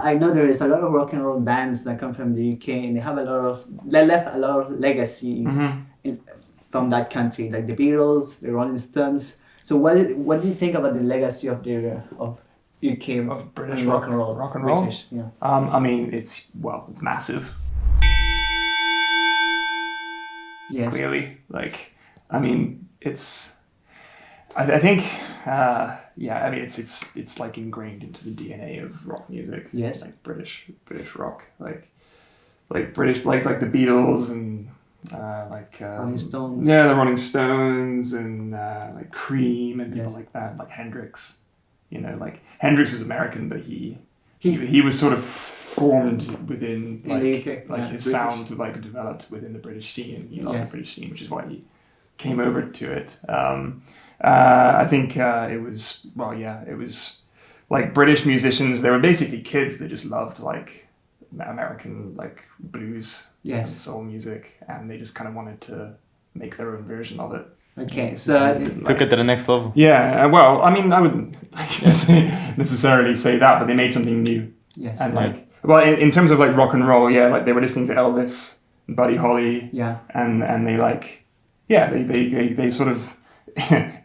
I know there is a lot of rock and roll bands that come from the UK, and they left a lot of legacy from that country, like the Beatles, the Rolling Stones. So what do you think about the legacy of UK Of British rock and roll? Rock and roll? British, yeah. I mean, it's massive. Yes. Clearly, like, I mean, it's. I think, I mean, it's like ingrained into the DNA of rock music. Yes. Like British rock, like British, like the Beatles and Rolling Stones. Yeah, the Rolling Stones and like Cream and people Yes. like that, like Hendrix. You know, like Hendrix was American, but he was sort of formed within like the UK, like his British. sound like developed within the British scene, and he loved Yes. the British scene, which is why he came over to it. I think it was like British musicians. They were basically kids that just loved like American like blues Yes. and soul music, and they just kind of wanted to make their own version of it. Okay, so Took it to the next level. Yeah, well, I mean, I wouldn't necessarily say that, but they made something new. yes, And like, well, in terms of like rock and roll, yeah, like they were listening to Elvis, and Buddy Holly, yeah, and they like, yeah, they sort of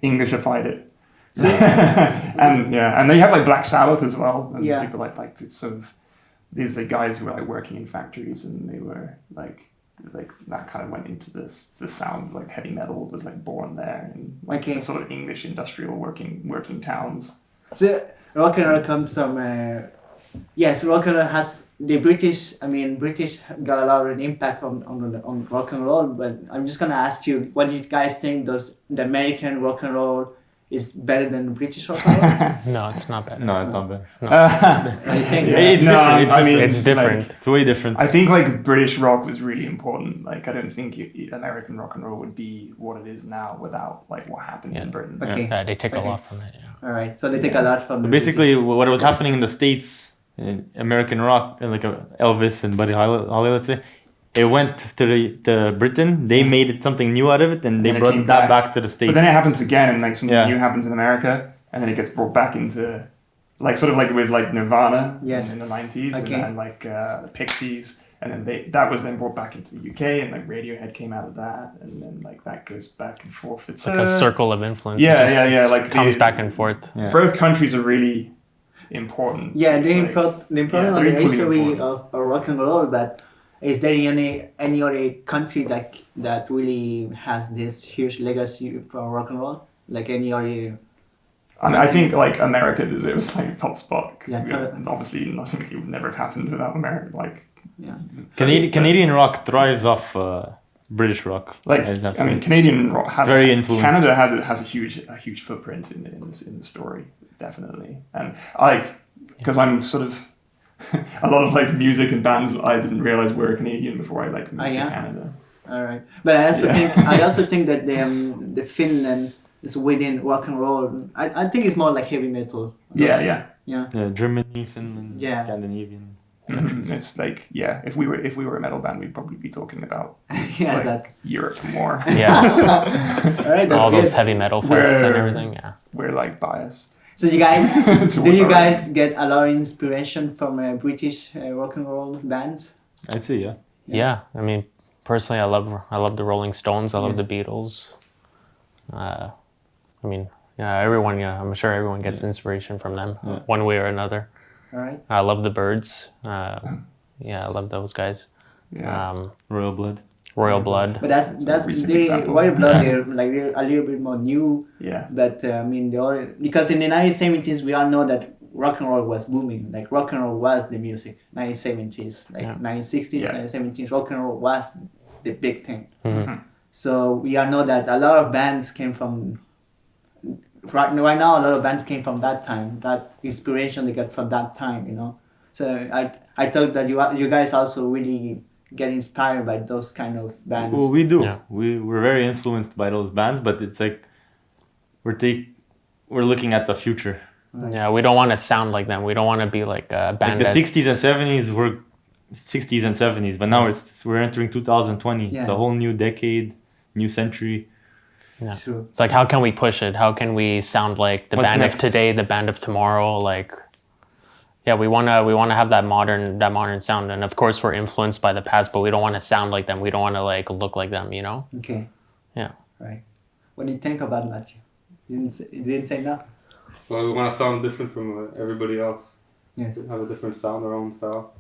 Englishified it. And they have like Black Sabbath as well, and Yeah. people like it's sort of these the guys who were like working in factories, and they were like that kind of went into the sound, like heavy metal was like born there, and like Okay. the sort of English industrial working towns. So rock and roll comes from yes, rock and roll has the British. I mean, British got a lot of impact on rock and roll. But I'm just gonna ask you, what do you guys think? Does the American rock and roll is better than British rock and roll? No, it's not bad. No, it's not bad. I think It's No, different. I mean, It's different. It's way different. I think like British rock was really important. Like I don't think American rock and roll would be what it is now without like what happened in Britain. Okay. Yeah, they take Okay. a lot from it. Yeah. All right, so they take a lot from. the Basically, what was happening in the States, in American rock, like Elvis and Buddy Holly, let's say, it went to Britain. They made it something new out of it, and they And it brought came that back. back to the States. But then it happens again, and like something Yeah. new happens in America, and then it gets brought back into, like sort of like with like Nirvana Yes. in the 90s, Okay. and like the Pixies, and then that was then brought back into the UK, and like Radiohead came out of that, and then like that goes back and forth. It's Like a circle of influence. yeah, It just yeah, like comes the- back and forth. Yeah. Both countries are really important. Yeah, to, they're like- important yeah, on they're the equally history important. of rock and roll, but is there any other country that really has this huge legacy for rock and roll? Like any other? I think like America deserves like top spot. Yeah, totally. Obviously, nothing would never have happened without America. Like, Yeah. Canadian rock thrives off British rock. I mean, Canadian rock has Very influenced. Canada has a huge footprint in the story, definitely. And because I'm sort of a lot of like music and bands I didn't realize were Canadian before I like moved yeah? to Canada. All right, but I also think that the Finland is within rock and roll. I think it's more like heavy metal. Yeah. Yeah. Yeah, Germany, Finland, Yeah. Scandinavian. It's like if we were a metal band, we'd probably be talking about Yeah, like, that. Europe more. Yeah, All right, that's all good. those heavy metal fests and Where- everything. Yeah. We're like biased. So you guys, do towards you our- guys get a lot of inspiration from British rock and roll bands? I'd say, yeah. Yeah, I mean, personally, I love the Rolling Stones. I love Yes. the Beatles. I mean, yeah, everyone. Yeah, I'm sure everyone gets inspiration from them, one way or another. All right. I love the Birds. Yeah, I love those guys. Yeah. Royal Blood. Royal Blood. But that's recent they example. Royal Blood. They're like they're a little bit more new. Yeah. But I mean, because in the 1970s we all know that rock and roll was booming. Like rock and roll was the music. 1970s, like Yeah. 1960s, Yeah. 1970s, rock and roll was the big thing. Mhm. So we all know that a lot of bands came from. Right now, a lot of bands came from that time. That inspiration they got from that time, you know. So I thought that you guys also really get inspired by those kind of bands. Well, we do. Yeah. We're very influenced by those bands, but it's like we're looking at the future. Yeah, we don't want to sound like them. We don't want to be like a band. Like the that- 60s and 70s were 60s and 70s, but now we're entering 2020. Yeah. It's a whole new decade, new century. Yeah. True. It's like, how can we push it? How can we sound like the What's band next? of today, the band of tomorrow? Like, yeah, we wanna have that modern sound, and of course we're influenced by the past, but we don't want to sound like them. We don't want to like look like them, you know. Okay. Yeah. Right. What do you think about Matthew? You didn't say no. Well, we want to sound different from everybody else. Yes. Have a different sound, our own style.